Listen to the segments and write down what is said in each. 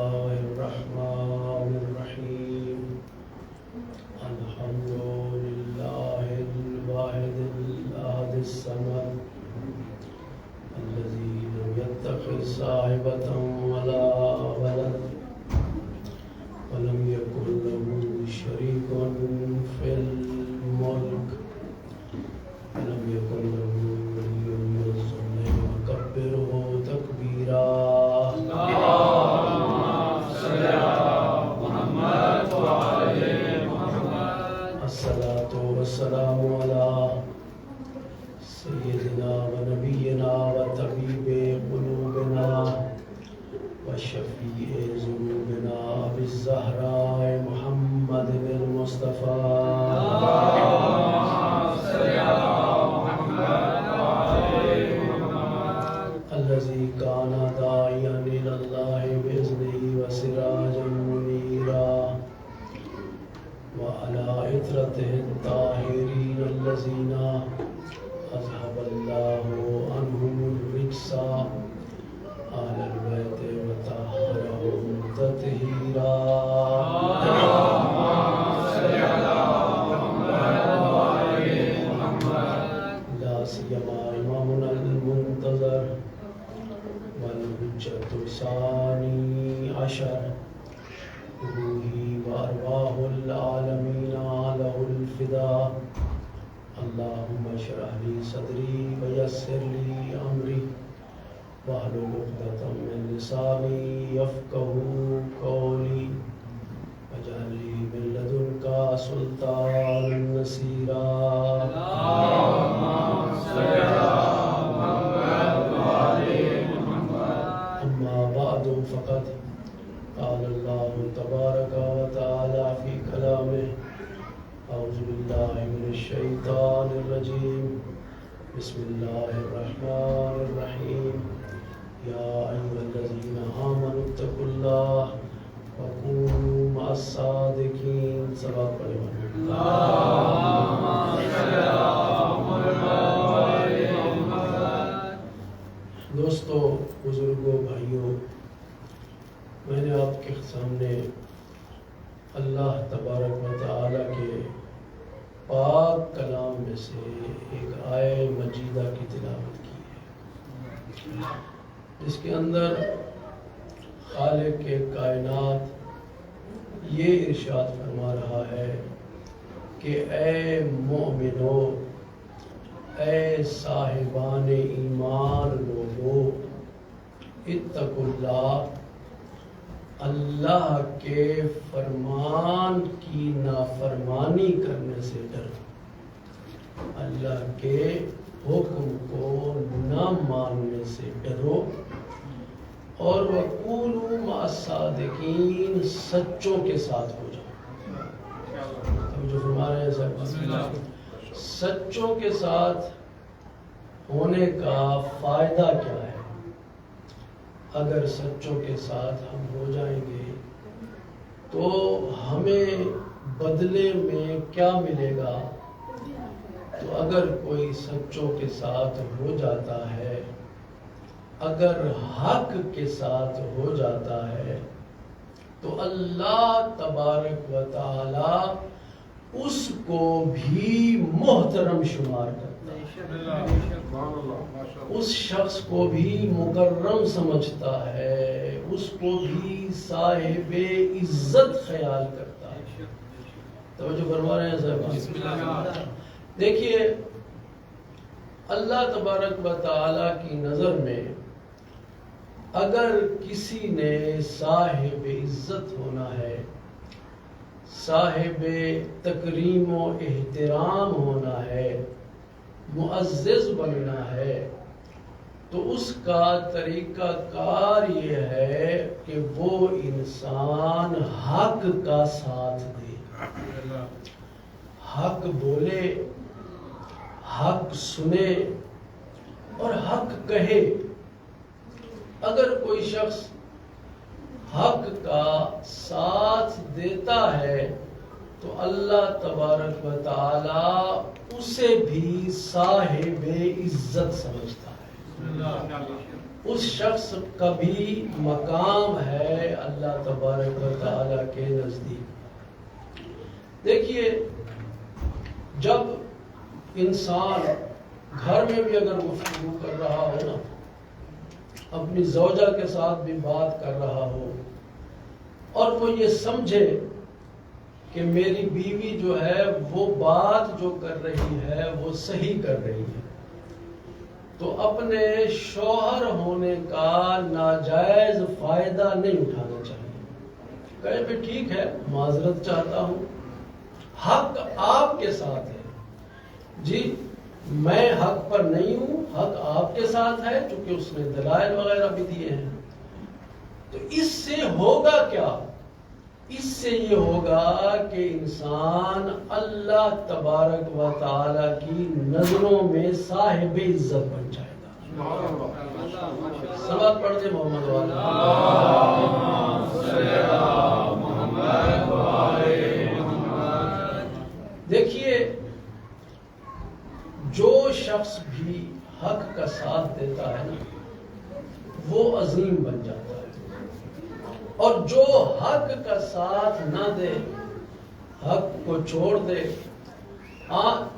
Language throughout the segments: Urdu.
الله الرحمن الرحيم الحمد لله الواحد الأحد الصمد الذي لم يتخذ صاحبة ولا ولد ولم يكن له شريك في الملك ولم يكن له ولي من الذل وكبره تكبيرا. الصلاة والسلام على سيدنا ونبينا وطبيب قلوبنا وشفيع ذنوبنا أبي الزهراء محمد المصطفى الذي كان داعيا إلى الله بإذنه وسراجا منيرا وعلى عترته الطاهرين الذين أذهب الله عنهم الرجس أهل البيت وطهرهم تطهيرا. لا سيما إمامنا المنتظر والحجة الثاني عشر روحي وأرواح العالمين له الفداء. اللهم اشرح لي صدري ويسر لي أمري واحلل عقدة من لساني يفقهوا قولي واجعل لي من لدنك سلطانا نصيرا. أما بعد فقد قال الله تبارك وتعالى في كلامه أعوذ بالله من الشيطان الرجيم بسم الله الرحمن الرحيم يا أيها الذين آمنوا اتقوا الله وكونوا مع الصادقين. صلوات پڑھیں. دوستو، بزرگوں، بھائیوں، میں نے آپ کے سامنے اللہ تبارک و تعالی کے پاک کلام میں سے ایک آیہ مجیدہ کی تلاوت کی ہے، جس کے اندر خالق کے کائنات یہ ارشاد فرما رہا ہے کہ اے مومنو، اے صاحبان ایمان لوگو، اتقوا اللہ، اللہ کے فرمان کی نافرمانی کرنے سے ڈرو، اللہ کے حکم کو نہ ماننے سے ڈرو، اور وَقُولُوا مَعَ الصَّادِقِينَ، سچوں کے ساتھ ہو جاؤ. جو فرما رہے ہیں سچوں کے ساتھ ہونے کا فائدہ کیا ہے؟ اگر سچوں کے ساتھ ہم ہو جائیں گے تو ہمیں بدلے میں کیا ملے گا؟ تو اگر کوئی سچوں کے ساتھ ہو جاتا ہے، اگر حق کے ساتھ ہو جاتا ہے، تو اللہ تبارک و تعالی اس کو بھی محترم شمار کرتا ہے، اس شخص کو بھی مکرم سمجھتا ہے، اس کو بھی صاحب عزت خیال کرتا ہے. توجہ فرما رہے ہیں صاحب؟ دیکھیے، اللہ تبارک و تعالی کی نظر میں اگر کسی نے صاحب عزت ہونا ہے، صاحب تکریم و احترام ہونا ہے، معزز بننا ہے، تو اس کا طریقہ کار یہ ہے کہ وہ انسان حق کا ساتھ دے، حق بولے، حق سنے اور حق کہے. اگر کوئی شخص حق کا ساتھ دیتا ہے تو اللہ تبارک و تعالی اسے بھی صاحب عزت سمجھتا ہے. اس شخص کا بھی مقام ہے اللہ تبارک و تعالیٰ کے نزدیک۔ دیکھیے، جب انسان گھر میں بھی اگر گفتگو کر رہا ہو نا، اپنی زوجہ کے ساتھ بھی بات کر رہا ہو، اور وہ یہ سمجھے کہ میری بیوی جو ہے وہ بات جو کر رہی ہے وہ صحیح کر رہی ہے، تو اپنے شوہر ہونے کا ناجائز فائدہ نہیں اٹھانا چاہیے۔ کہے بھی ٹھیک ہے، معذرت چاہتا ہوں، حق آپ کے ساتھ ہے، جی میں حق پر نہیں ہوں، حق آپ کے ساتھ ہے، چونکہ اس نے دلائل وغیرہ بھی دیے ہیں۔ تو اس سے ہوگا کیا؟ اس سے یہ ہوگا کہ انسان اللہ تبارک و تعالی کی نظروں میں صاحب عزت بن جائے گا۔ صلوات پڑھ دیں محمد والا۔ دیکھیے، جو شخص بھی حق کا ساتھ دیتا ہے نا، وہ عظیم بن جاتا ہے، اور جو حق کا ساتھ نہ دے، حق کو چھوڑ دے،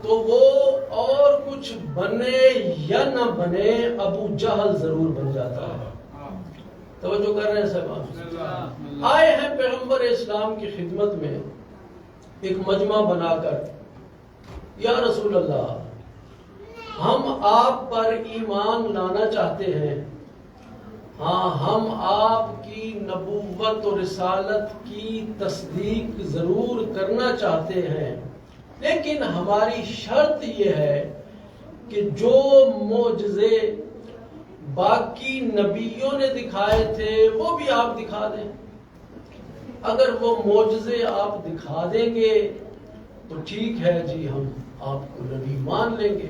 تو وہ اور کچھ بنے یا نہ بنے، ابو جہل ضرور بن جاتا ہے۔ توجہ کر رہے ہیں صاحب؟ آئے ہیں پیغمبر اسلام کی خدمت میں ایک مجمع بنا کر، یا رسول اللہ، ہم آپ پر ایمان لانا چاہتے ہیں، ہاں ہم آپ کی نبوت و رسالت کی تصدیق ضرور کرنا چاہتے ہیں، لیکن ہماری شرط یہ ہے کہ جو معجزے باقی نبیوں نے دکھائے تھے وہ بھی آپ دکھا دیں۔ اگر وہ معجزے آپ دکھا دیں گے تو ٹھیک ہے جی، ہم آپ کو نبی مان لیں گے۔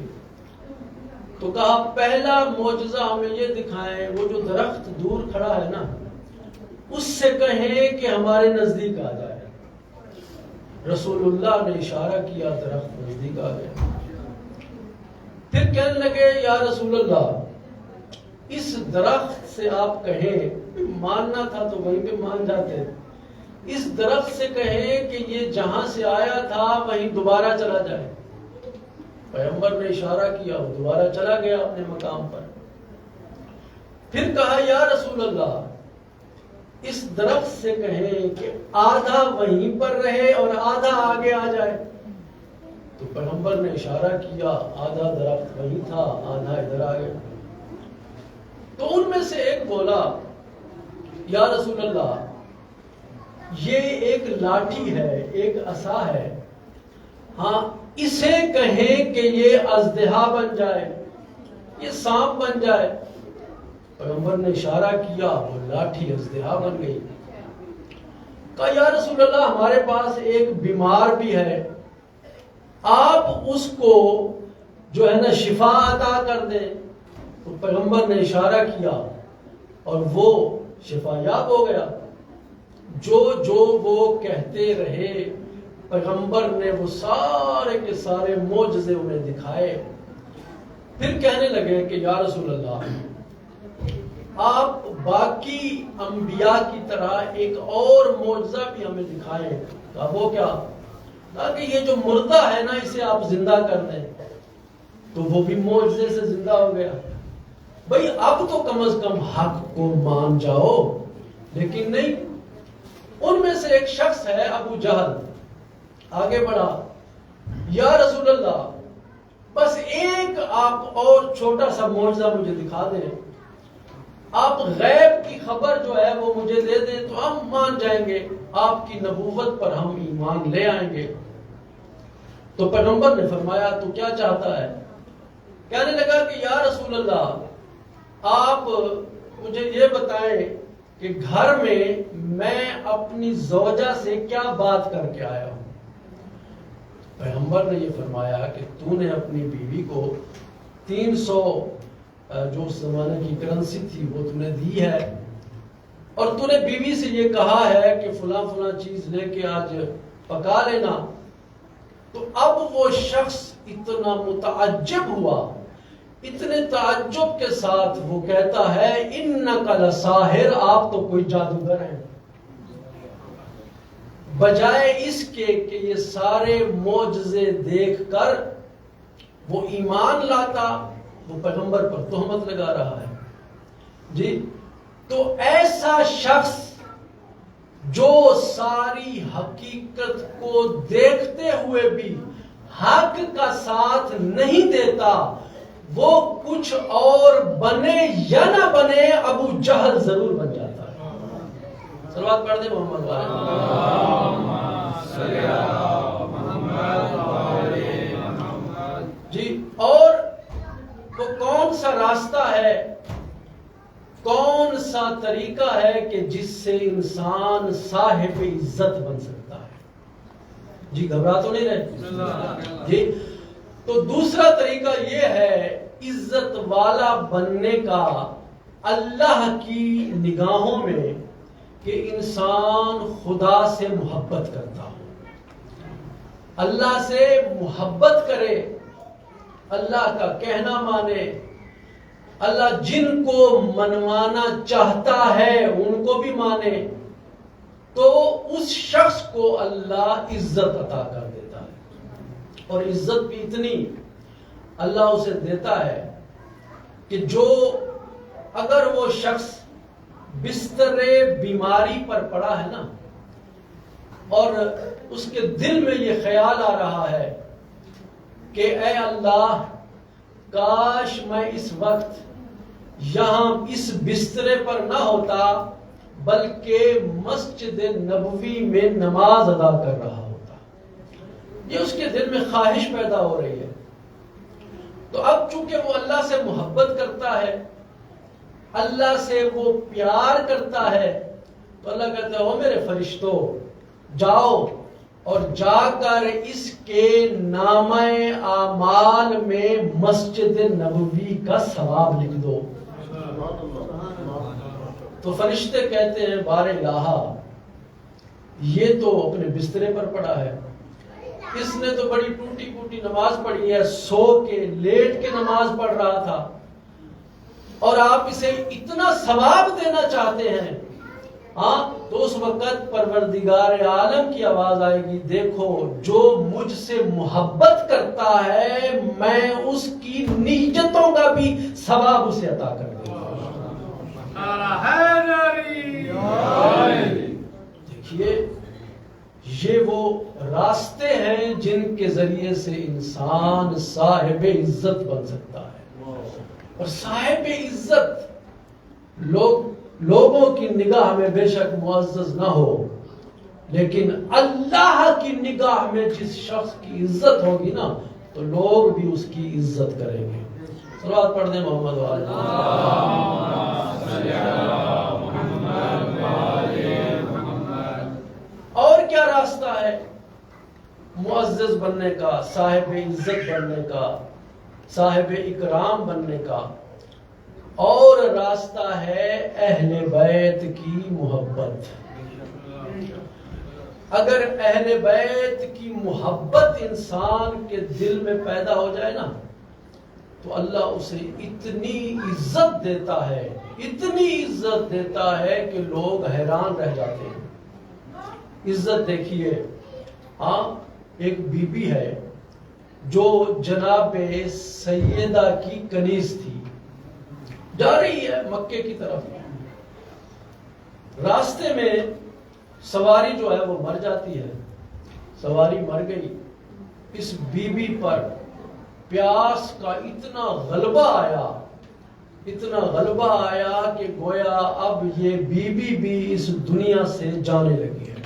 تو کہا پہلا معجزہ ہمیں یہ دکھائیں، وہ جو درخت دور کھڑا ہے نا، اس سے کہیں کہ ہمارے نزدیک آ جائے۔ رسول اللہ نے اشارہ کیا، درخت نزدیک آ گیا۔ پھر کہنے لگے یا رسول اللہ، اس درخت سے آپ کہیں، ماننا تھا تو وہیں پہ مان جاتے، اس درخت سے کہیں کہ یہ جہاں سے آیا تھا وہیں دوبارہ چلا جائے۔ پیغمبر نے اشارہ کیا، وہ دوبارہ چلا گیا اپنے مقام پر۔ پھر کہا یا رسول اللہ، اس درخت سے کہیں کہ آدھا وہیں پر رہے اور آدھا آگے آ جائے۔ تو پیغمبر نے اشارہ کیا، آدھا درخت وہیں تھا، آدھا ادھر آ گیا۔ تو ان میں سے ایک بولا یا رسول اللہ، یہ ایک لاٹھی ہے، ایک عصا ہے، ہاں اسے کہیں کہ یہ اژدہا بن جائے، یہ سانپ بن جائے۔ پیغمبر نے اشارہ کیا، وہ لاٹھی اژدہا بن گئی۔ کہا یا رسول اللہ، ہمارے پاس ایک بیمار بھی ہے، آپ اس کو جو ہے نا شفا عطا کر دیں۔ تو پیغمبر نے اشارہ کیا اور وہ شفا یاب ہو گیا۔ جو وہ کہتے رہے، پیغمبر نے وہ سارے کے سارے معجزے انہیں دکھائے۔ پھر کہنے لگے کہ یا رسول اللہ، آپ باقی انبیاء کی طرح ایک اور معجزہ بھی ہمیں دکھائیں۔ کہا وہ کیا؟ کہا کہ یہ جو مردہ ہے نا، اسے آپ زندہ کر دیں۔ تو وہ بھی معجزے سے زندہ ہو گیا۔ بھئی اب تو کم از کم حق کو مان جاؤ، لیکن نہیں۔ ان میں سے ایک شخص ہے ابو جہل، آگے بڑھا، یا رسول اللہ، بس ایک آپ اور چھوٹا سا معجزہ مجھے دکھا دیں، آپ غیب کی خبر جو ہے وہ مجھے دے دیں تو ہم مان جائیں گے، آپ کی نبوت پر ہم ایمان لے آئیں گے۔ تو پیغمبر نے فرمایا تو کیا چاہتا ہے؟ کہنے لگا کہ یا رسول اللہ، آپ مجھے یہ بتائیں کہ گھر میں اپنی زوجہ سے کیا بات کر کے آیا ہوں۔ پیغمبر نے یہ فرمایا کہ تو نے اپنی بیوی کو 300 جو اس زمانے کی کرنسی تھی وہ تو نے دی ہے، اور تو نے بیوی سے یہ کہا ہے کہ فلاں فلاں چیز لے کے آج پکا لینا۔ تو اب وہ شخص اتنا متعجب ہوا، اتنے تعجب کے ساتھ وہ کہتا ہے انک لساحر، آپ تو کوئی جادوگر ہیں۔ بجائے اس کے کہ یہ سارے معجزے دیکھ کر وہ ایمان لاتا، وہ پیغمبر پر تہمت لگا رہا ہے جی۔ تو ایسا شخص جو ساری حقیقت کو دیکھتے ہوئے بھی حق کا ساتھ نہیں دیتا، وہ کچھ اور بنے یا نہ بنے ابو جہل ضرور بن جاتا ہے۔ صلوات پڑھ دیں محمد جی۔ اور وہ کون سا راستہ ہے، کون سا طریقہ ہے کہ جس سے انسان صاحب عزت بن سکتا ہے؟ جی گھبرا تو نہیں رہے جی۔ تو دوسرا طریقہ یہ ہے عزت والا بننے کا اللہ کی نگاہوں میں کہ انسان خدا سے محبت کرتا ہو، اللہ سے محبت کرے، اللہ کا کہنا مانے، اللہ جن کو منوانا چاہتا ہے ان کو بھی مانے، تو اس شخص کو اللہ عزت عطا کر دیتا ہے۔ اور عزت بھی اتنی اللہ اسے دیتا ہے کہ جو اگر وہ شخص بستر بیماری پر پڑا ہے نا، اور اس کے دل میں یہ خیال آ رہا ہے کہ اے اللہ کاش میں اس وقت یہاں اس بسترے پر نہ ہوتا بلکہ مسجد نبوی میں نماز ادا کر رہا ہوتا، یہ اس کے دل میں خواہش پیدا ہو رہی ہے۔ تو اب چونکہ وہ اللہ سے محبت کرتا ہے، اللہ سے وہ پیار کرتا ہے، تو اللہ کہتا ہے او میرے فرشتوں جاؤ اور جا کر اس کے نامہ اعمال میں مسجد نبوی کا ثواب لکھ دو۔ تو فرشتے کہتے ہیں بار الہا یہ تو اپنے بسترے پر پڑا ہے، اس نے تو بڑی ٹوٹی پھوٹی نماز پڑھی ہے، سو کے لیٹ کے نماز پڑھ رہا تھا، اور آپ اسے اتنا ثواب دینا چاہتے ہیں۔ ہاں تو اس وقت پروردگار عالم کی آواز آئے گی، دیکھو جو مجھ سے محبت کرتا ہے میں اس کی نیتوں کا بھی ثواب اسے عطا کر دوں گا۔ دیکھیے یہ وہ راستے ہیں جن کے ذریعے سے انسان صاحب عزت بن سکتا ہے، اور صاحب عزت لوگوں کی نگاہ میں بے شک معزز نہ ہو، لیکن اللہ کی نگاہ میں جس شخص کی عزت ہوگی نا تو لوگ بھی اس کی عزت کریں گے۔ صلوات پڑھ دیں محمد اور کیا راستہ ہے معزز بننے کا، صاحب عزت بننے کا، صاحب اکرام بننے کا؟ اور راستہ ہے اہل بیت کی محبت۔ اگر اہل بیت کی محبت انسان کے دل میں پیدا ہو جائے نا تو اللہ اسے اتنی عزت دیتا ہے، اتنی عزت دیتا ہے کہ لوگ حیران رہ جاتے ہیں۔ عزت دیکھیے، ہاں ایک بی بی ہے جو جناب سیدہ کی کنیز تھی، جا رہی ہے مکے کی طرف، راستے میں سواری جو ہے وہ مر جاتی ہے، سواری مر گئی، اس بی بی پر پیاس کا اتنا غلبہ آیا، اتنا غلبہ آیا کہ گویا اب یہ بی بی بھی اس دنیا سے جانے لگی ہے۔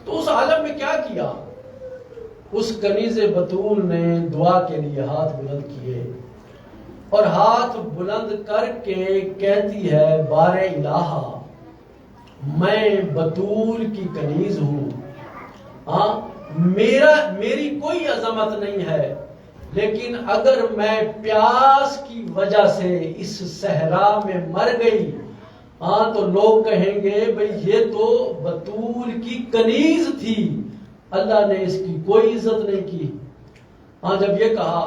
تو اس عالم میں کیا کیا؟ اس کنیز بطول نے دعا کے لیے ہاتھ بلند کیے، اور ہاتھ بلند کر کے کہتی ہے بار الہا میں بطول کی کنیز ہوں، ہاں میری کوئی عظمت نہیں ہے، لیکن اگر میں پیاس کی وجہ سے اس صحرا میں مر گئی ہاں تو لوگ کہیں گے بھئی یہ تو بطول کی کنیز تھی، اللہ نے اس کی کوئی عزت نہیں کی۔ ہاں جب یہ کہا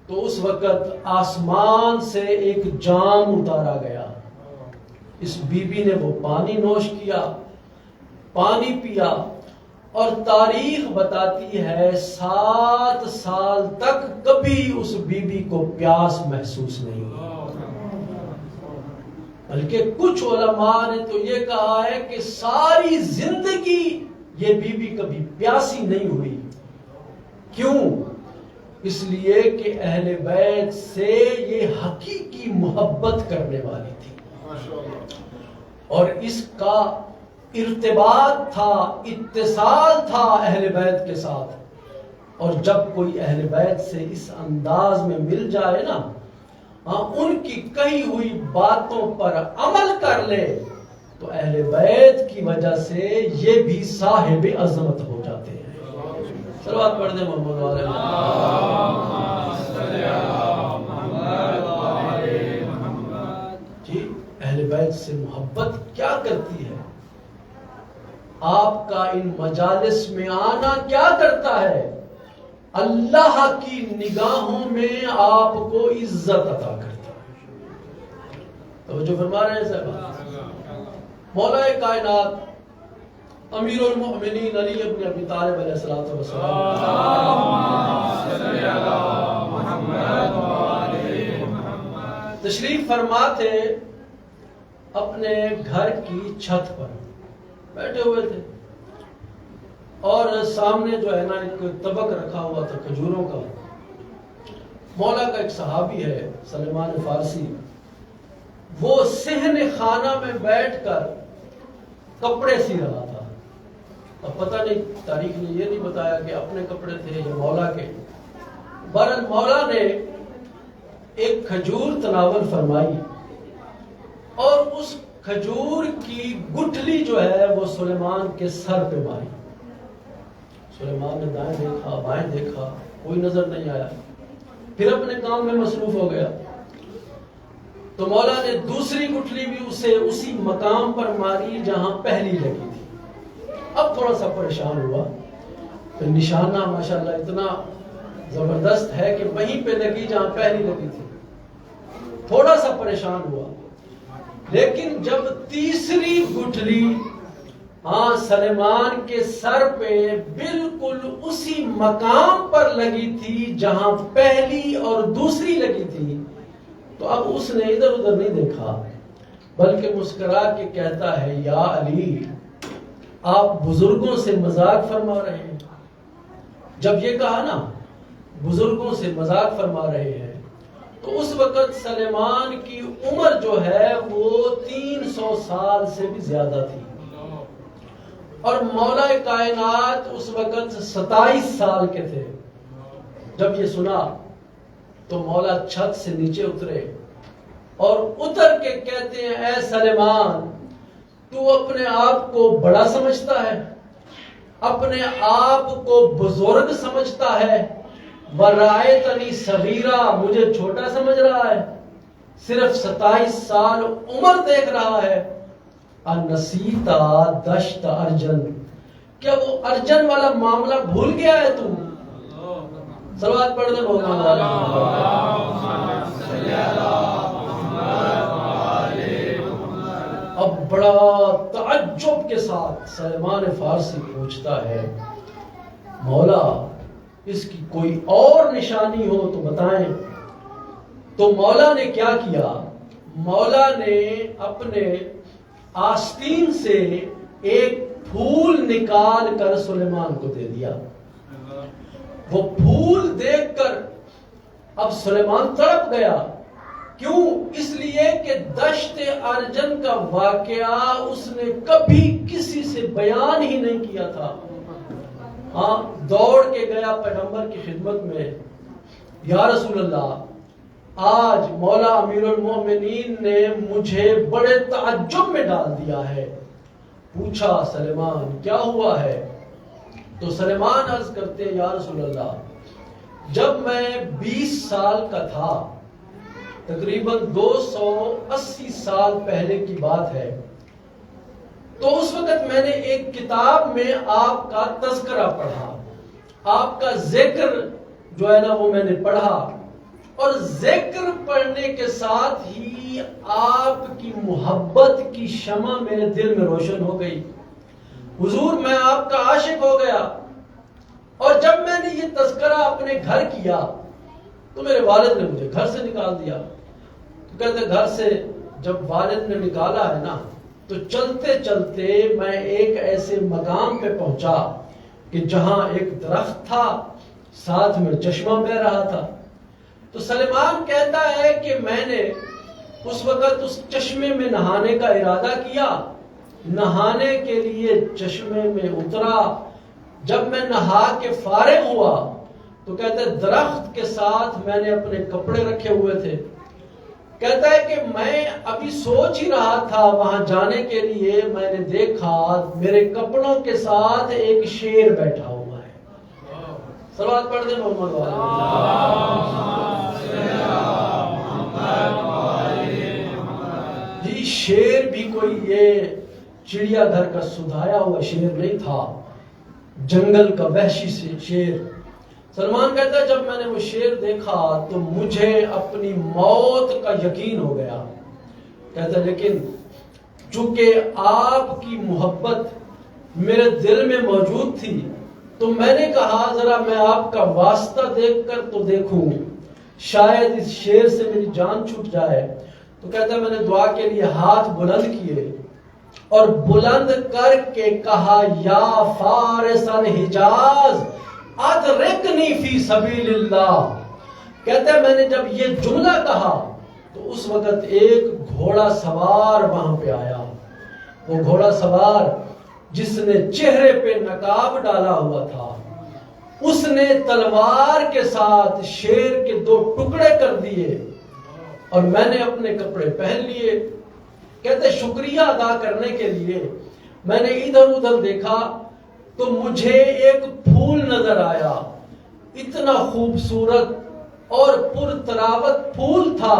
تو اس وقت آسمان سے ایک جام اتارا گیا، اس بی بی نے وہ پانی نوش کیا، پانی پیا، اور تاریخ بتاتی ہے 7 سال تک کبھی اس بی بی کو پیاس محسوس نہیں ہوئی۔ بلکہ کچھ علماء نے تو یہ کہا ہے کہ ساری زندگی یہ بی بی کبھی پیاسی نہیں ہوئی۔ کیوں؟ اس لیے کہ اہل بیت سے یہ حقیقی محبت کرنے والی تھی، اور اس کا ارتباط تھا، اتصال تھا اہل بیت کے ساتھ۔ اور جب کوئی اہل بیت سے اس انداز میں مل جائے نا، ان کی کہی ہوئی باتوں پر عمل کر لے، تو اہل بیت کی وجہ سے یہ بھی صاحب عظمت ہو جاتے ہیں۔ صلوات پڑھ دیں محمد والے جی۔ اہل بیت سے محبت کیا کرتی ہے؟ آپ کا ان مجالس میں آنا کیا کرتا ہے؟ اللہ کی نگاہوں میں آپ کو عزت عطا کرتا ہے۔ توجہ فرما رہے ہیں صاحب؟ مولا کائنات امیر المؤمنین علی ابن ابی طالب علیہ السلام تشریف فرما تھے، اپنے گھر کی چھت پر بیٹھے ہوئے تھے، اور سامنے جو ہے نا ایک طبق رکھا ہوا تھا کھجوروں کا۔ مولا کا ایک صحابی ہے سلمان فارسی، وہ صحن خانہ میں بیٹھ کر کپڑے سی رہا تھا۔ اب پتہ نہیں، تاریخ نے یہ نہیں بتایا کہ اپنے کپڑے تھے یا مولا کے۔ بہرحال مولا نے ایک کھجور تناول فرمائی، اور اس کھجور کی گٹھلی جو ہے وہ سلیمان کے سر پہ ماری۔ سلیمان نے دائیں دیکھا، بائیں دیکھا، کوئی نظر نہیں آیا، پھر اپنے کام میں مصروف ہو گیا۔ تو مولا نے دوسری گٹھلی بھی اسے اسی مقام پر ماری جہاں پہلی لگی تھی۔ اب تھوڑا سا پریشان ہوا، تو نشانہ ماشاءاللہ اتنا زبردست ہے کہ وہیں پہ لگی جہاں پہلی لگی تھی۔ تھوڑا سا پریشان ہوا، لیکن جب تیسری گٹھلی سلیمان کے سر پہ بالکل اسی مقام پر لگی تھی جہاں پہلی اور دوسری لگی تھی، تو اب اس نے ادھر ادھر نہیں دیکھا، بلکہ مسکرا کے کہتا ہے، یا علی، آپ بزرگوں سے مذاق فرما رہے ہیں۔ جب یہ کہا نا بزرگوں سے مذاق فرما رہے ہیں، تو اس وقت سلیمان کی عمر جو ہے وہ 300 سال سے بھی زیادہ تھی، اور مولا کائنات اس وقت 27 سال کے تھے۔ جب یہ سنا تو مولا چھت سے نیچے اترے، اور اتر کے کہتے ہیں، اے سلیمان، تو اپنے آپ کو بڑا سمجھتا ہے، اپنے آپ کو بزرگ سمجھتا ہے، وَرَأَيْتَنِي صَغِيرًا، مجھے چھوٹا سمجھ رہا ہے، صرف 27 سال عمر دیکھ رہا ہے۔ اَنَّسِيتَ دَشْتَ أَرْجَنَ، کیا وہ ارجن والا معاملہ بھول گیا ہے تو؟ صلوات پڑھ دیں بہت اب بڑا تعجب کے ساتھ سلمان فارسی پوچھتا ہے، مولا اس کی کوئی اور نشانی ہو تو بتائیں۔ تو مولا نے کیا کیا؟ مولا نے اپنے آستین سے ایک پھول نکال کر سلیمان کو دے دیا۔ وہ پھول دیکھ کر اب سلیمان تڑپ گیا۔ کیوں؟ اس لیے کہ دشت ارجن کا واقعہ اس نے کبھی کسی سے بیان ہی نہیں کیا تھا۔ دوڑ کے گیا پیغمبر کی خدمت میں، یا رسول اللہ، آج مولا امیر المومنین نے مجھے بڑے تعجب میں ڈال دیا ہے۔ پوچھا، سلیمان کیا ہوا ہے؟ تو سلیمان عرض کرتے، یا رسول اللہ، جب میں 20 سال کا تھا، تقریباً 280 سال پہلے کی بات ہے، تو اس وقت میں نے ایک کتاب میں آپ کا تذکرہ پڑھا، آپ کا ذکر جو ہے نا وہ میں نے پڑھا، اور ذکر پڑھنے کے ساتھ ہی آپ کی محبت کی شمع میرے دل میں روشن ہو گئی۔ حضور میں آپ کا عاشق ہو گیا، اور جب میں نے یہ تذکرہ اپنے گھر کیا تو میرے والد نے مجھے گھر سے نکال دیا۔ تو کہتے گھر سے جب والد نے نکالا ہے نا، تو چلتے چلتے میں ایک ایسے مقام پہ پہنچا کہ جہاں ایک درخت تھا، ساتھ میں چشمہ بہ رہا تھا۔ تو سلیمان کہتا ہے کہ میں نے اس وقت اس چشمے میں نہانے کا ارادہ کیا، نہانے کے لیے چشمے میں اترا۔ جب میں نہا کے فارغ ہوا تو کہتے درخت کے ساتھ میں نے اپنے کپڑے رکھے ہوئے تھے۔ کہتا ہے کہ میں ابھی سوچ ہی رہا تھا وہاں جانے کے لیے، میں نے دیکھا میرے کپڑوں کے ساتھ ایک شیر بیٹھا ہوا ہے۔ صلوات پڑھ دیں محمد جی۔ شیر بھی کوئی یہ چڑیا گھر کا سدھایا ہوا شیر نہیں تھا، جنگل کا وحشی سے شیر۔ سلمان کہتا ہے جب میں نے وہ شیر دیکھا تو مجھے اپنی موت کا یقین ہو گیا۔ کہتا ہے لیکن چونکہ آپ کی محبت میرے دل میں موجود تھی تو میں نے کہا ذرا میں آپ کا واسطہ دیکھ کر تو دیکھوں، شاید اس شیر سے میری جان چھوٹ جائے۔ تو کہتا ہے میں نے دعا کے لیے ہاتھ بلند کیے اور بلند کر کے کہا یا فارس الحجاز ادرکنی فی سبیل اللہ۔ کہتا ہے میں نے جب یہ جملہ کہا تو اس وقت ایک گھوڑا سوار وہاں پہ آیا۔ وہ گھوڑا سوار جس نے چہرے پہ نقاب ڈالا ہوا تھا، اس نے تلوار کے ساتھ شیر کے 2 ٹکڑے کر دیے اور میں نے اپنے کپڑے پہن لیے۔ کہتے شکریہ ادا کرنے کے لیے میں نے ادھر ادھر دیکھا تو مجھے ایک پھول نظر آیا، اتنا خوبصورت اور پرتراوت پھول تھا۔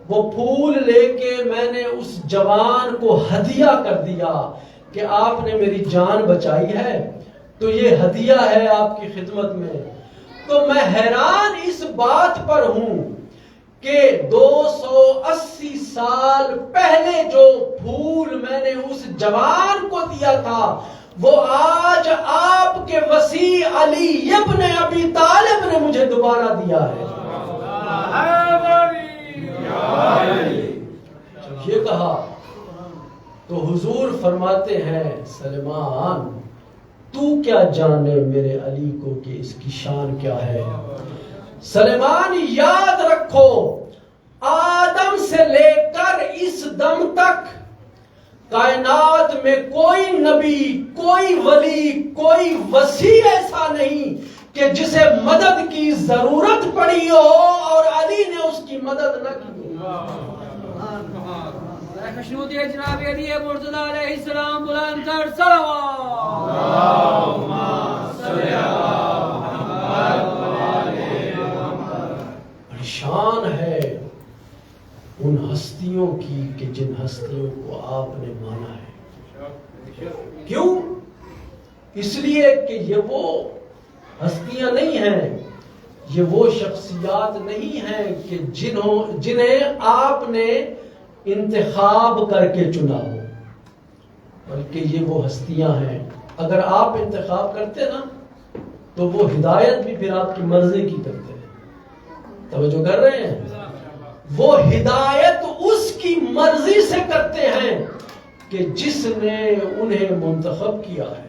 وہ پھول لے کے میں نے اس جوان کو ہدیہ کر دیا کہ آپ نے میری جان بچائی ہے تو یہ ہدیہ ہے آپ کی خدمت میں۔ تو میں حیران اس بات پر ہوں کہ 280 سال پہلے جو پھول میں نے اس جوان کو دیا تھا وہ آج آپ کے وسیع علی ابن ابی طالب نے مجھے دوبارہ دیا ہے۔ جب یہ کہا تو حضور فرماتے ہیں سلیمان تو کیا جانے میرے علی کو کہ اس کی شان کیا ہے۔ سلیمان یاد رکھو آدم سے لے کر اس دم تک کائنات میں کوئی نبی، کوئی ولی، کوئی وسیع ایسا نہیں کہ جسے مدد کی ضرورت پڑی ہو اور علی نے اس کی مدد نہ کی۔ خشنودی جناب علی مرتضی علیہ السلام بلند کر صلوات۔ اللہم صلی علی محمد۔ بڑی شان ہے ان ہستیوں کی کہ جن ہستیوں کو آپ نے مانا ہے۔ کیوں؟ اس لیے کہ یہ وہ ہستیاں نہیں ہیں، یہ وہ شخصیات نہیں ہیں کہ جنہیں آپ نے انتخاب کر کے چنا ہو، بلکہ یہ وہ ہستیاں ہیں اگر آپ انتخاب کرتے نا تو وہ ہدایت بھی پھر آپ کی مرضی کی کرتے ہیں۔ توجہ کر رہے ہیں؟ وہ ہدایت اس کی مرضی سے کرتے ہیں کہ جس نے انہیں منتخب کیا ہے،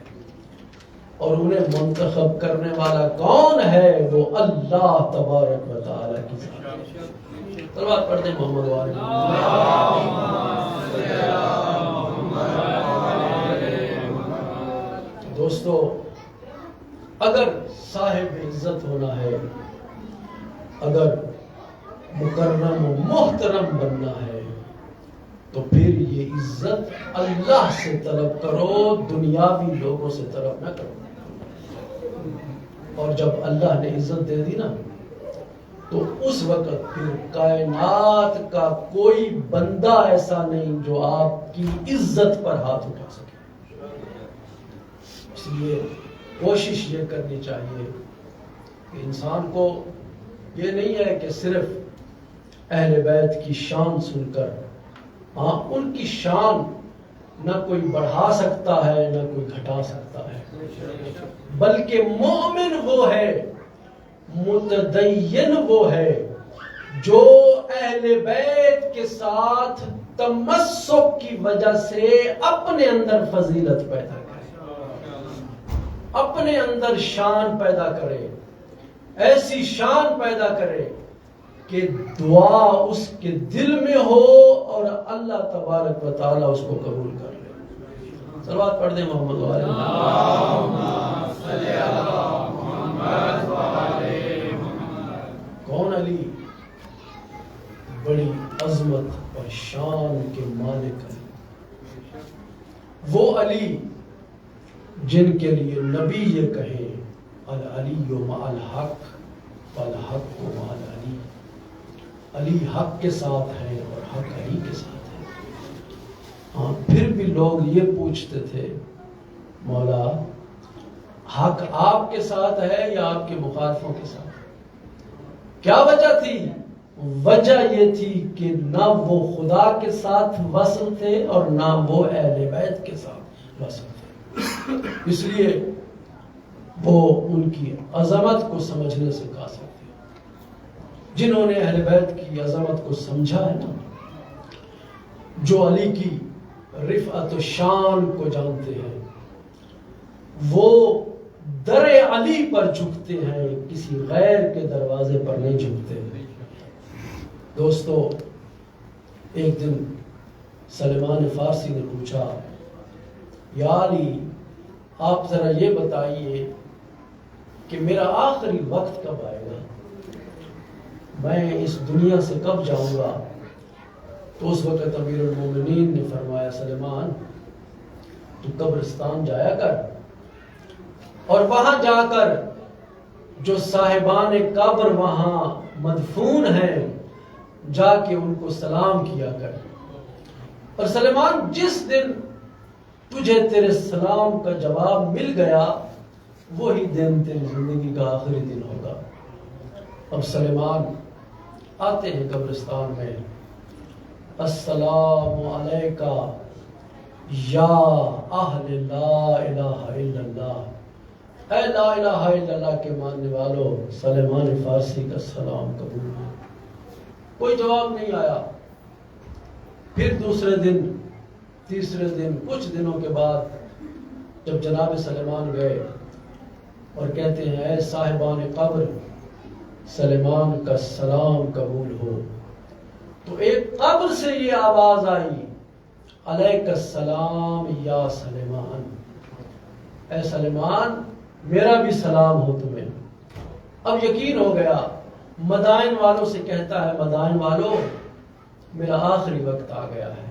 اور انہیں منتخب کرنے والا کون ہے؟ وہ اللہ تبارک و تعالی کی ذات ہے۔ صلوات پڑھ دیں محمد والے۔ دوستو اگر صاحب عزت ہونا ہے، اگر مکرم و محترم بننا ہے تو پھر یہ عزت اللہ سے طلب کرو، دنیاوی لوگوں سے طلب نہ کرو۔ اور جب اللہ نے عزت دے دی نا تو اس وقت پھر کائنات کا کوئی بندہ ایسا نہیں جو آپ کی عزت پر ہاتھ اٹھا سکے۔ اس لیے کوشش یہ کرنی چاہیے کہ انسان کو یہ نہیں ہے کہ صرف اہل بیت کی شان سن کر، ہاں ان کی شان نہ کوئی بڑھا سکتا ہے نہ کوئی گھٹا سکتا ہے، بلکہ مومن وہ ہے، متدین وہ ہے جو اہل بیت کے ساتھ تمسک کی وجہ سے اپنے اندر فضیلت پیدا کرے، اپنے اندر شان پیدا کرے، ایسی شان پیدا کرے کہ دعا اس کے دل میں ہو اور اللہ تبارک و تعالیٰ اس کو قبول کر لے۔ صلوات پڑھ دیں محمد و علیہ کون علی؟ بڑی عظمت اور شان کے مالک علی، وہ علی جن کے لیے نبی یہ کہیں العلی مع الحق والحق مع العلی، علی حق کے ساتھ ہے اور حق علی کے ساتھ ہے۔ ہاں، پھر بھی لوگ یہ پوچھتے تھے مولا حق آپ کے ساتھ ہے یا آپ کے مخالفوں کے ساتھ؟ کیا وجہ تھی؟ وجہ یہ تھی کہ نہ وہ خدا کے ساتھ وصل تھے اور نہ وہ اہل بیت کے ساتھ وصل تھے، اس لیے وہ ان کی عظمت کو سمجھنے سے قاصر تھے۔ جنہوں نے اہل بیت کی عظمت کو سمجھا ہے نا، جو علی کی رفعت و شان کو جانتے ہیں، وہ در علی پر جھکتے ہیں، کسی غیر کے دروازے پر نہیں جھکتے۔ دوستو، ایک دن سلمان فارسی نے پوچھا، یا علی آپ ذرا یہ بتائیے کہ میرا آخری وقت کب آئے گا، میں اس دنیا سے کب جاؤں گا؟ تو اس وقت امیر المومنین نے فرمایا، سلمان تو قبرستان جایا کر اور وہاں جا کر جو صاحبان قبر وہاں مدفون ہیں جا کے ان کو سلام کیا کر، اور سلمان جس دن تجھے تیرے سلام کا جواب مل گیا وہی دن تیری زندگی کا آخری دن ہوگا۔ اب سلمان آتے ہیں قبرستان میں، السلام علیکہ یا اہل لا الہ الا اللہ، اے لا الہ الا اللہ کے ماننے والوں، سلمان فارسی کا سلام قبول ہو۔ کوئی جواب نہیں آیا۔ پھر دوسرے دن، تیسرے دن، کچھ دنوں کے بعد جب جناب سلمان گئے اور کہتے ہیں، اے صاحبان قبر، سلمان کا سلام قبول ہو، تو ایک قبر سے یہ آواز آئی، علیک السلام یا سلمان، اے سلمان میرا بھی سلام ہو تمہیں۔ اب یقین ہو گیا، مدائن والوں سے کہتا ہے، مدائن والوں میرا آخری وقت آ گیا ہے،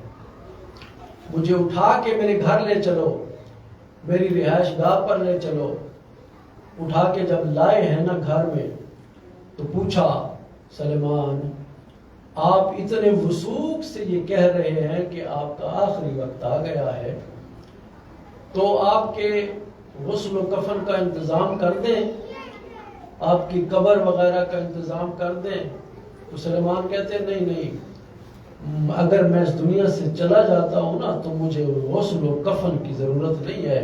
مجھے اٹھا کے میرے گھر لے چلو، میری رہائش گاہ پر لے چلو۔ اٹھا کے جب لائے ہیں نا گھر میں تو پوچھا، سلمان آپ اتنے وثوق سے یہ کہہ رہے ہیں کہ آپ کا آخری وقت آ گیا ہے، تو آپ کے غسل و کفن کا انتظام کر دیں، آپ کی قبر وغیرہ کا انتظام کر دیں۔ تو سلمان کہتے ہیں، نہیں نہیں، اگر میں اس دنیا سے چلا جاتا ہوں نا تو مجھے غسل و کفن کی ضرورت نہیں ہے،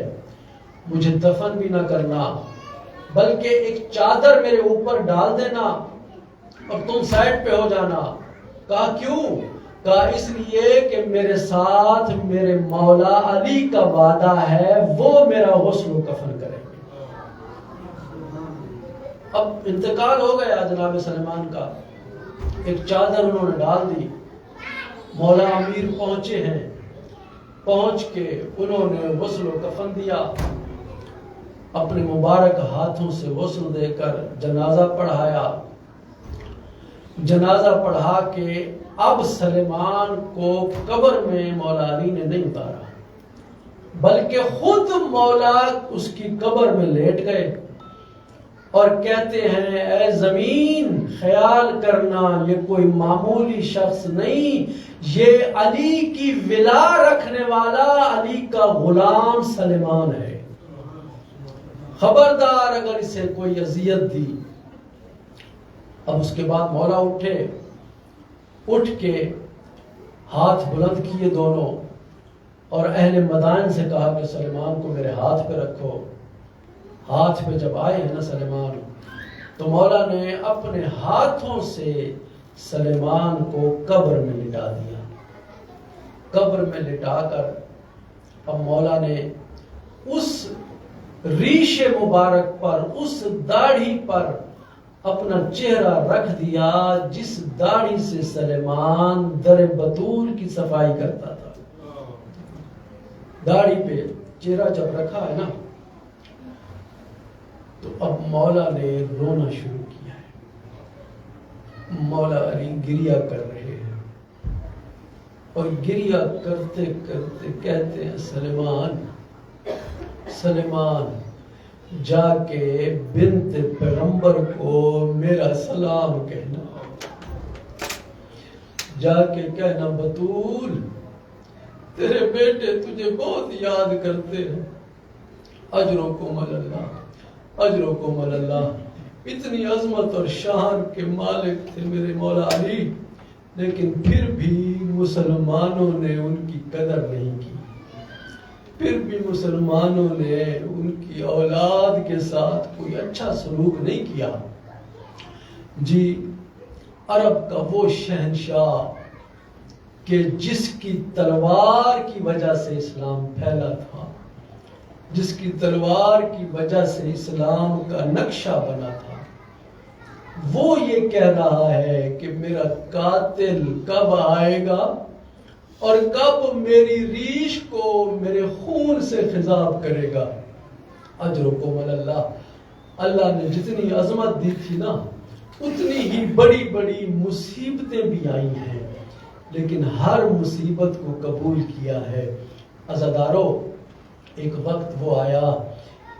مجھے دفن بھی نہ کرنا، بلکہ ایک چادر میرے اوپر ڈال دینا اور تم سائڈ پہ ہو جانا۔ کہا کیوں؟ کہا اس لیے کہ میرے ساتھ میرے مولا علی کا وعدہ ہے، وہ میرا غسل و کفن کریں گے۔ اب انتقال ہو گیا جناب سلمان کا، ایک چادر انہوں نے ڈال دی، مولا امیر پہنچے ہیں، پہنچ کے انہوں نے غسل و کفن دیا، اپنے مبارک ہاتھوں سے غسل دے کر جنازہ پڑھایا۔ جنازہ پڑھا کے اب سلمان کو قبر میں مولا علی نے نہیں اتارا، بلکہ خود مولا اس کی قبر میں لیٹ گئے اور کہتے ہیں، اے زمین خیال کرنا یہ کوئی معمولی شخص نہیں، یہ علی کی ولا رکھنے والا علی کا غلام سلمان ہے، خبردار اگر اسے کوئی اذیت دی۔ اب اس کے بعد مولا اٹھے، اٹھ کے ہاتھ بلند کیے دونوں اور اہل مدائن سے کہا کہ سلیمان کو میرے ہاتھ پہ رکھو۔ ہاتھ پہ جب آئے ہیں نا سلیمان، تو مولا نے اپنے ہاتھوں سے سلیمان کو قبر میں لٹا دیا۔ قبر میں لٹا کر اب مولا نے اس ریش مبارک پر، اس داڑھی پر اپنا چہرہ رکھ دیا جس داڑھی سے سلیمان در بطول کی صفائی کرتا تھا۔ داڑھی پہ چہرہ جب رکھا ہے نا، تو اب مولا نے رونا شروع کیا ہے۔ مولا علی گریہ کر رہے ہیں اور گریہ کرتے کرتے کہتے ہیں سلیمان، سلیمان جا کے بنت پیغمبر کو میرا سلام کہنا، جا کے کہنا بطول تیرے بیٹے تجھے بہت یاد کرتے ہیں۔ اجرکم اللہ، اجرکم اللہ۔ اتنی عظمت اور شان کے مالک تھے میرے مولا علی، لیکن پھر بھی مسلمانوں نے ان کی قدر نہیں کی، پھر بھی مسلمانوں نے ان کی اولاد کے ساتھ کوئی اچھا سلوک نہیں کیا۔ جی، عرب کا وہ شہنشاہ کہ جس کی تلوار کی وجہ سے اسلام پھیلا تھا، جس کی تلوار کی وجہ سے اسلام کا نقشہ بنا تھا، وہ یہ کہہ رہا ہے کہ میرا قاتل کب آئے گا اور کب میری ریش کو میرے خون سے خضاب کرے گا۔ اجرکم اللہ۔ اللہ نے جتنی عظمت دی تھی نا، اتنی ہی بڑی بڑی مصیبتیں بھی آئی ہیں، لیکن ہر مصیبت کو قبول کیا ہے۔ عزادارو، ایک وقت وہ آیا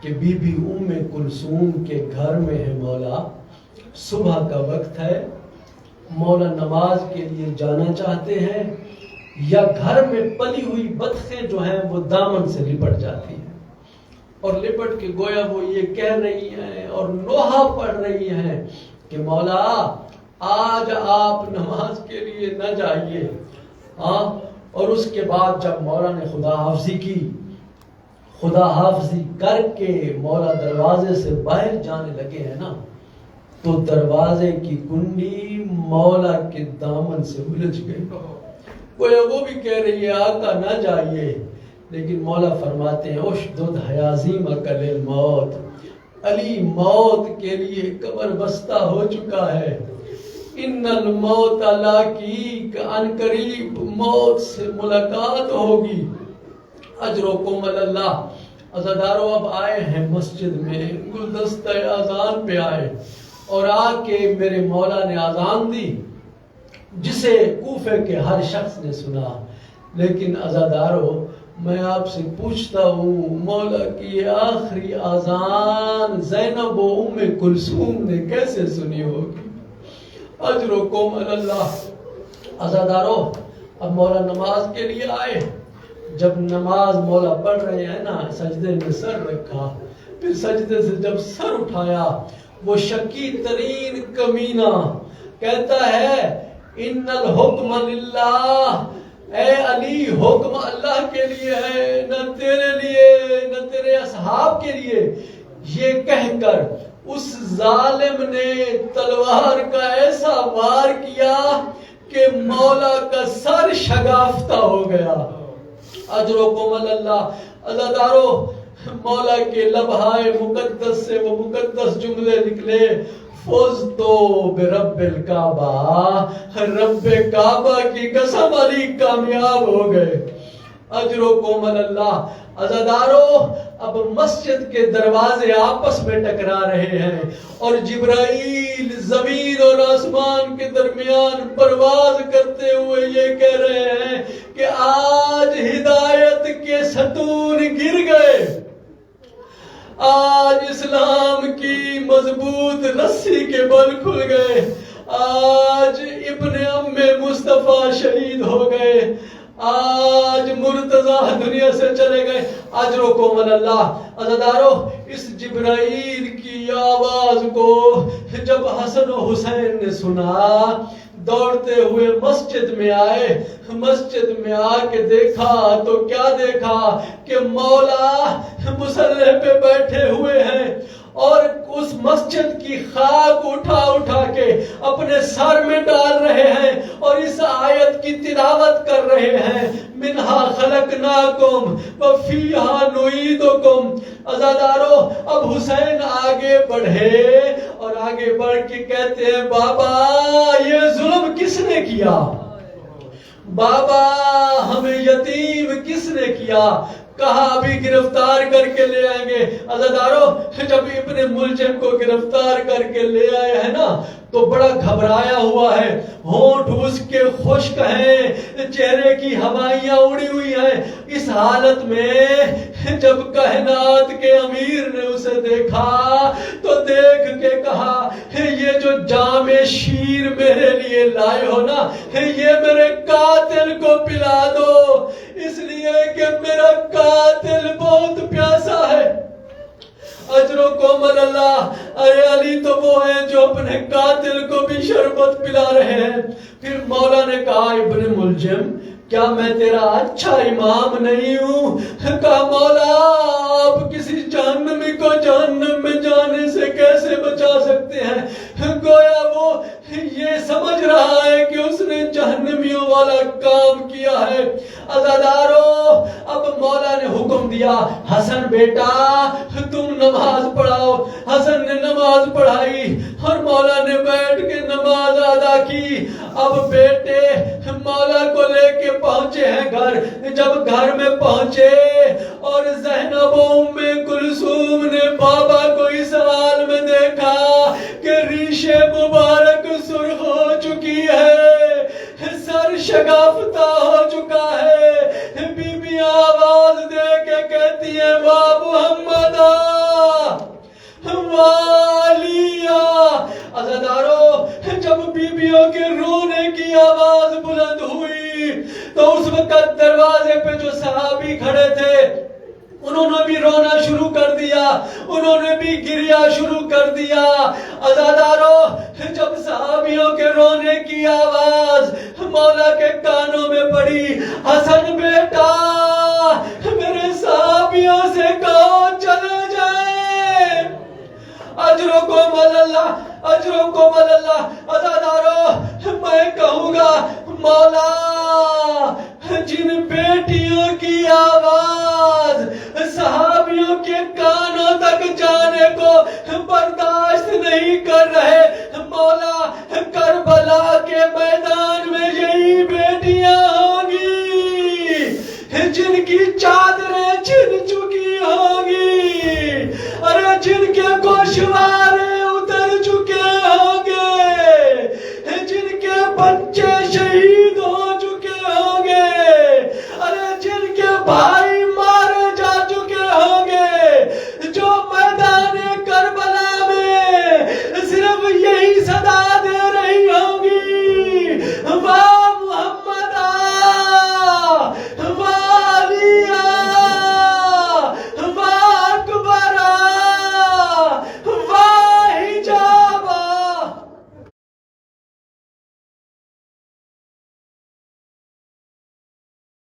کہ بی بی ام کلثوم کے گھر میں ہے مولا، صبح کا وقت ہے، مولا نماز کے لیے جانا چاہتے ہیں، یا گھر میں پلی ہوئی بطخیں جو ہیں وہ دامن سے لپٹ جاتی ہیں، اور لپٹ کے گویا وہ یہ کہہ رہی ہیں اور نوحہ پڑھ رہی ہیں کہ مولا آج آپ نماز کے لیے نہ جائیے۔ اور اس کے بعد جب مولا نے خدا حافظی کی، خدا حافظی کر کے مولا دروازے سے باہر جانے لگے ہیں نا، تو دروازے کی کنڈی مولا کے دامن سے الجھ گئی۔ گویا وہ بھی کہہ رہی ہے آقا نہ جائیے، لیکن مولا فرماتے ہیں اشدد حیازیمک للموت، علی موت کے لیے کمر بستہ ہو چکا ہے۔ ان الموت لاقیک، ان قریب موت سے ملاقات ہوگی۔ اجرکم اللہ۔ عزادارو، اب آئے ہیں مسجد میں، گلدستہ اذان پہ آئے اور آ کے میرے مولا نے اذان دی، جسے کوفے کے ہر شخص نے سنا۔ لیکن عزادارو، میں آپ سے پوچھتا ہوں، مولا کی یہ آخری اذان زینب و ام کلثوم نے کیسے سنی ہوگی؟ اجرکم اللہ۔ عزادارو، اب مولا نماز کے لیے آئے، جب نماز مولا پڑھ رہے ہیں نا، سجدے میں سر رکھا، پھر سجدے سے جب سر اٹھایا، وہ شکی ترین کمینہ کہتا ہے ان الحکم للہ، اے علی حکم اللہ کے لیے ہے، نہ تیرے لیے نہ تیرے اصحاب کے لیے۔ یہ کہہ کر اس ظالم نے تلوار کا ایسا وار کیا کہ مولا کا سر شگافتہ ہو گیا۔ اجرکم اللہ۔ عزادارو، مولا کے لبہائے مقدس سے وہ مقدس جملے نکلے، فزتو برب الکعبہ، رب کعبہ کی قسم علی کامیاب ہو گئے۔ اجرکم اللہ۔ عزادارو، اب مسجد کے دروازے آپس میں ٹکرا رہے ہیں اور جبرائیل زمین اور آسمان کے درمیان پرواز کرتے ہوئے یہ کہہ رہے ہیں کہ آج ہدایت کے ستون گر گئے، آج اسلام کی مضبوط رسی کے بل کھل گئے، آج ابن ام مصطفیٰ شہید ہو گئے، آج مرتضی دنیا سے چلے گئے۔ اجرکم اللہ۔ عزادارو، اس جبرائیل کی آواز کو جب حسن و حسین نے سنا، دوڑتے ہوئے مسجد میں آئے. مسجد میں آ کے دیکھا تو کیا دیکھا کہ مولا مصلی پہ بیٹھے ہوئے ہیں اور اس مسجد کی خاک اٹھا اٹھا کے اپنے سر میں ڈال رہے ہیں اور اس آیت کی تلاوت کر رہے ہیں. منہا خلقناکم وفیہا نعیدکم. عزادارو اب حسین آگے بڑھے اور آگے بڑھ کے کہتے ہیں بابا یہ ظلم کس نے کیا؟ بابا ہمیں یتیم کس نے کیا؟ کہا ابھی گرفتار کر کے لے آئیں گے. عزادارو جب ابن ملجم کو گرفتار کر کے لے آئے ہیں نا تو بڑا گھبرایا ہوا ہے. ہونٹ اس کے خشک ہیں, چہرے کی ہوائیاں اڑی ہوئی ہیں. اس حالت میں جب کائنات کے امیر نے اسے دیکھا تو دیکھ کے کہا یہ جو جام شیر میرے لیے لائے ہو نا یہ میرے قاتل کو پلا دو, اس لیے کہ میرا قاتل بہت پیاسا ہے. اجرکم اللہ. ارے علی تو وہ ہیں جو اپنے قاتل کو بھی شربت پلا رہے ہیں. پھر مولا نے کہا ابن ملجم کیا میں تیرا اچھا امام نہیں ہوں؟ کہا مولا آپ کسی جہنمی کو جہنم میں جانے سے کیسے بچا سکتے ہیں؟ گویا وہ یہ سمجھ رہا ہے کہ اس نے جہنمیوں والا کام کیا ہے. عزادارو اب مولا نے حکم دیا حسن بیٹا تم نماز پڑھاؤ. حسن نے نماز پڑھائی اور مولا نے بیٹھ کے نماز ادا کی. اب بیٹے مولا کو لے کے پہنچے ہیں گھر. جب گھر میں پہنچے اور زینب و ام کلثوم نے بابا کو اس حال میں دیکھا کہ ریش مبارک سرخ ہو چکی ہے, سر شگافتہ ہو چکا ہے. بی بی آواز دے کے کہتی ہے واہ محمد والیا. عزادارو جب بیویوں کے رونے کی آواز بلند ہوئی تو اس وقت دروازے پہ جو صحابی کھڑے تھے انہوں نے بھی رونا شروع کر دیا, انہوں نے بھی گریا شروع کر دیا. عزادارو جب صحابیوں کے رونے کی آواز مولا کے کانوں میں پڑی, حسن بیٹا میرے صحابیوں سے کہو چلے جائیں. اجرکم اللہ, اجرکم اللہ. عزادارو میں کہوں گا مولا جن بیٹیوں کی آواز صحابیوں کے کانوں